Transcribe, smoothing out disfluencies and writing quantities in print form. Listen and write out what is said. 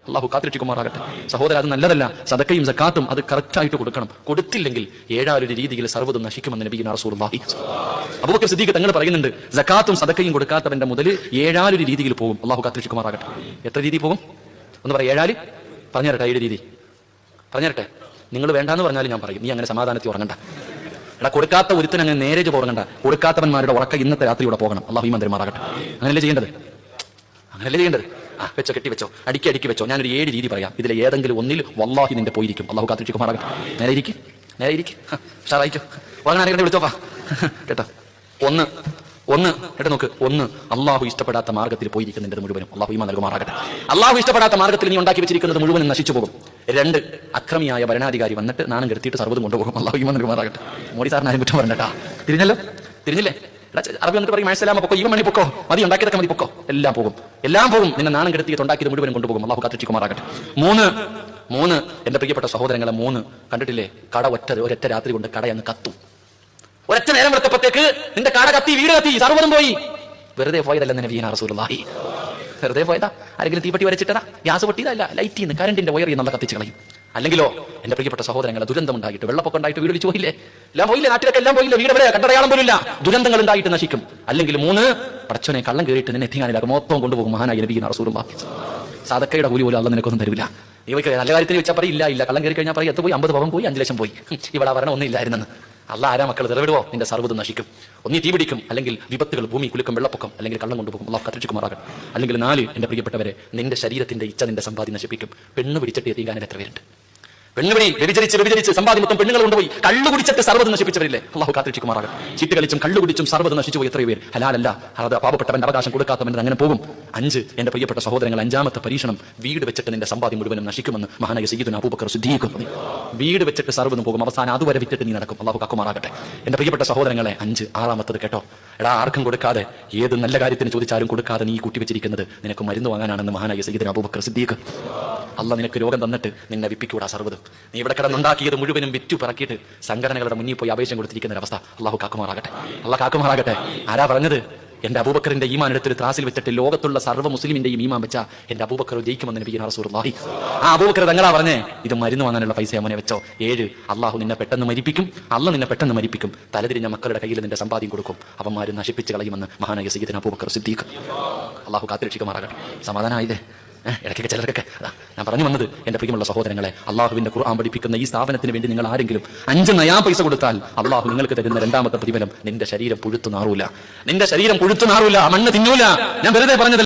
അള്ളാഹു കാത്തിരക്ഷിക്കുമാറാകട്ടെ. സഹോദര, അത് നല്ലതല്ല. സദക്കയും സക്കാത്തും അത് കറക്റ്റായിട്ട് കൊടുക്കണം. കൊടുത്തില്ലെങ്കിൽ ഏഴാലൊരു രീതിയിൽ സർവ്വതും നശിക്കുമെന്ന് നബിയുനാ റസൂലുള്ളാഹി. അബൂബക്കർ സിദ്ദീഖ് തങ്ങൾ പറയുന്നുണ്ട്, സക്കാത്തും സദക്കയും കൊടുക്കാത്തവന്റെ മുതൽ ഏഴാലൊരു രീതിയിൽ പോകും. അള്ളാഹു കാത്തിരക്ഷിക്കുമാറാകട്ടെ. എത്ര രീതി പോകും ഒന്ന് പറയാം? ഏഴാല് പറഞ്ഞുതരട്ടെ. 7 രീതി പറഞ്ഞുതരട്ടെ. നിങ്ങൾ വേണ്ടാന്ന് പറഞ്ഞാലും ഞാൻ പറയും. നീ അങ്ങനെ സമാധാനത്തിൽ ഉറങ്ങണ്ട. എടാ, കൊടുക്കാത്ത ഒരുത്തൻ അങ്ങനെ നേരേജ് പോകണ്ട. കൊടുക്കാത്തവന്മാരുടെ ഉറക്കം ഇന്നത്തെ രാത്രിയോടെ പോകണം. അള്ളാഹു ഈ മന്ത്രിമാറാകട്ടെ. അങ്ങനെയല്ലേ ചെയ്യേണ്ടത്? വെച്ചോ, കെട്ടി വെച്ചോ, അടുക്കി വെച്ചോ. ഞാനൊരു 7 രീതി പറയാം. ഇതിലെ ഏതെങ്കിലും ഒന്നിൽ വല്ലാഹി നിന്റെ പോയിരിക്കും. അള്ളാഹു കാത്തിരക്ഷിക്കുമാറാകട്ടെ. നേരെ ഇരിക്കും. ഷാറായിക്കോ. ഉറങ്ങാനായിട്ട് വിളിച്ചോപ്പാ കേട്ടോ. ഒന്ന് കേട്ടോ, നോക്ക്. 1, അള്ളാഹു ഇഷ്ടപ്പെടാത്ത മാർഗത്തിൽ പോയിരിക്കുന്നതിന്റെ മുഴുവനും അള്ളാഹു ഈമാൻ നൽകുമാറാകട്ടെ. അള്ളാഹു ഇഷ്ടപ്പെടാത്ത മാർഗത്തിൽ നീ ഉണ്ടാക്കി വെച്ചിരിക്കുന്നത് മുഴുവനും നശിച്ചു പോകും. 2, അക്രമിയായ ഭരണാധികാരി വന്നിട്ട് നാണം കെടുത്തിയിട്ട് സർവ്വതും കൊണ്ടുപോകും. അള്ളാഹു ഈമാൻ നൽകുമാറാകട്ടെ. മോഡി സാറിന് ആരും കുറ്റം പറഞ്ഞിട്ടാ. തിരിഞ്ഞില്ലേ? അറബി വന്നിട്ട് പറയും, മഴസലാമ പൊക്കോ, ഈ മണി പൊക്കോ, മതി, ഉണ്ടാക്കിയതൊക്കെ മതി, പൊക്കോ. എല്ലാം പോകും. നിന്നെ നാണം കെടുത്തിയിട്ട് ഉണ്ടാക്കിയത് മുഴുവനും കൊണ്ടുപോകും. അള്ളാഹു കാത്തിരക്ഷിക്കുമാറാകട്ടെ. 3 എന്റെ പ്രിയപ്പെട്ട സഹോദരങ്ങളെ, 3 കണ്ടിട്ടില്ലേ? കട ഒരൊറ്റ രാത്രി കൊണ്ട് കട അങ്ങ് കത്തും. ഒരൊറ്റ നേരം വെളുത്തപ്പോഴത്തേക്ക് നിന്റെ കട കത്തി, വീട് കത്തി, സർവ്വതും പോയി. വെറുതെ പോയതല്ല നബിയുനാ റസൂലുള്ളാഹി. വെറുതെ പോയതാ? ആരെങ്കിലും തീപ്പെട്ടി വരച്ചിട്ടാ? ഗ്യാസ് പൊട്ടിയതല്ല, ലൈറ്റിൽ നിന്ന് കറണ്ടിന്റെ വയറിൽ നല്ല കത്തിച്ച് കളയും. അല്ലെങ്കിലോ എന്റെ പ്രിയപ്പെട്ട സഹോദരങ്ങളെ, ദുരന്തം ഉണ്ടായിട്ട്, വെള്ളപ്പൊക്കം ഉണ്ടായിട്ട് വീട് വിളിച്ചു പോയില്ലേ? എല്ലാം പോയില്ലേ? നാട്ടിലൊക്കെ എല്ലാം പോയില്ലേ? വീട് എവിടെ? കണ്ടടയാളം പോലില്ല. ദുരന്തങ്ങൾ ഉണ്ടായിട്ട് നശിക്കും. അല്ലെങ്കിൽ 3, പടച്ചോനെ കള്ളം കയറിയിട്ട് നിന്നെ എത്തിക്കാനില്ല, മൊത്തം കൊണ്ടുപോകും. മഹാനായ നബിയുനാ റസൂലുള്ളാഹി. സദക്കയുടെ കൂലി പോലും അല്ലാഹു നിനക്കൊന്നും തരില്ല. നീ നല്ല കാര്യത്തിന് വെച്ചാൽ പറയും ഇല്ല. കള്ളം കയറി കഴിഞ്ഞാൽ പറയും, 50 പവൻ പോയി, 5 ലക്ഷം പോയി, ഇവിടെ വരണം ഒന്നും ഇല്ലായിരുന്നെന്ന്. അള്ളാഹ് ആരാ മക്കൾ തെളിവിടുവോ? നിന്റെ സർവ്വതും നശിക്കും. ഒന്നീ തീ പിടിക്കും, അല്ലെങ്കിൽ വിപത്തുകൾ, ഭൂമി കുലുക്കം, വെള്ളപ്പൊക്കം, അല്ലെങ്കിൽ കള്ളം കൊണ്ടുപോകും. അള്ളാഹു കാത്തിരക്ഷിക്കുമാറാകട്ടെ. അല്ലെങ്കിൽ 4, എന്റെ പ്രിയപ്പെട്ടവരെ, നിന്റെ ശരീരത്തിന്റെ ഇച്ഛ, നിന്റെ സമ്പാദ്യം നശിപ്പിക്കും. പെണ്ണ് പിടിച്ചിട്ട് എത്തിക്കാനും എത്ര പേരുണ്ട്? പെണ്ണുപിടി വ്യഭിചരിച്ച് സമ്പാദ്യം മൊത്തം പെണ്ണുങ്ങൾ കൊണ്ടുപോയി. കള്ളു കുടിച്ചിട്ട് സർവ്വതും നശിപ്പിച്ചവരില്ലേ? അള്ളാഹു കാത്തിരക്ഷിക്കുമാറാകട്ടെ. ചീട്ട് കളിച്ചും കള്ളു കുടിച്ചും സർവ്വതും നശിച്ചു പോയി എത്രയോ പേര്. ഹലാലല്ല, അത് പാവപ്പെട്ടവന്റെ അവകാശം കൊടുക്കാത്തവൻ അങ്ങനെ പോകും. 5, എന്റെ പ്രിയപ്പെട്ട സഹോദരങ്ങൾ, 5ാമത്തെ പരീക്ഷണം, വീട് വെച്ചിട്ട് നിന്റെ സമ്പാദ്യം മുഴുവനും നശിക്കുമെന്ന് മഹാനായ സയ്യിദുനാ അബൂബക്കർ സിദ്ദീഖ്. വീട് വെച്ചിട്ട് സർവ്വതും പോകും. അവസാനം അതുവരെ വിറ്റിട്ട് നീ നടക്കും. അള്ളാഹു കാക്കുമാറാകട്ടെ. എന്റെ പ്രിയപ്പെട്ട സഹോദരങ്ങളെ, 5, 6ാമത്തത് കേട്ടോ. എടാ, ആർക്കും കൊടുക്കാതെ, ഏത് നല്ല കാര്യത്തിന് ചോദിച്ചാലും കൊടുക്കാതെ നീ കൂട്ടിവെച്ചിരിക്കുന്നത് നിനക്ക് മരുന്ന് വാങ്ങാനാണെന്ന് മഹാനായ സയ്യിദുനാ അബൂബക്കർ സിദ്ദീഖ്. അള്ളാഹ് നിനക്ക് രോഗം തന്നിട്ട് നിന്നെ വിപ്പിക്കൂടാ സർവ്വതും. നീ ഇവിടെ കിടന്നുണ്ടാക്കിയത് മുഴുവനും വിറ്റു പറക്കിയിട്ട് സംഘടനകളുടെ മുന്നിൽ പോയി അപേക്ഷം കൊടുത്തിരിക്കുന്ന അവസ്ഥ. അള്ളാഹു കാക്കുമാറാകട്ടെ. ആരാ പറഞ്ഞത്? എന്റെ അബൂബക്കറിന്റെ ഈമാൻ എടുത്തൊരു ത്രാസിൽ വെച്ചിട്ട് ലോകത്തുള്ള സർവ്വ മുസ്ലിമിന്റെയും ഈമാൻ വെച്ചാ എന്റെ അബൂബക്കർ ജയിക്കുമെന്ന് നബിയുനാ റസൂലുള്ളാഹി. ആ അബൂബക്കർ തങ്ങളാ പറഞ്ഞേ, ഇത് മരുന്ന് വാങ്ങാനുള്ള പൈസ അവനെ വെച്ചോ. 7, അള്ളാഹു നിന്നെ പെട്ടെന്ന് മരിപ്പിക്കും. തലതിരിഞ്ഞ മക്കളുടെ കയ്യിൽ നിന്റെ സമ്പാദ്യം കൊടുക്കും. അവന്മാര് നശിപ്പിച്ച് കളയുമെന്ന് മഹാനായ സയ്യിദുനാ അബൂബക്കർ സിദ്ദീഖ്. അള്ളാഹു കാത്തിരക്ഷിക്കുമാറാകട്ടെ. സമാധാനമായില്ലേ? ഇടയ്ക്കൊക്കെ ചിലർക്കൊക്കെ ഞാൻ പറഞ്ഞു വന്നത്, എന്റെ പ്രിയമുള്ള സഹോദരങ്ങളെ, അള്ളാഹുവിന്റെ ഖുർആൻ പഠിപ്പിക്കുന്ന ഈ സ്ഥാപനത്തിന് വേണ്ടി നിങ്ങൾ ആരെങ്കിലും 5 നയാ പൈസ കൊടുത്താൽ അള്ളാഹു നിങ്ങൾക്ക് തരുന്ന 2ാമത്തെ പ്രതിഫലം, നിന്റെ ശരീരം പുഴുത്തു നാറൂല. മണ്ണ് തിന്നൂല. ഞാൻ വെറുതെ പറഞ്ഞത്.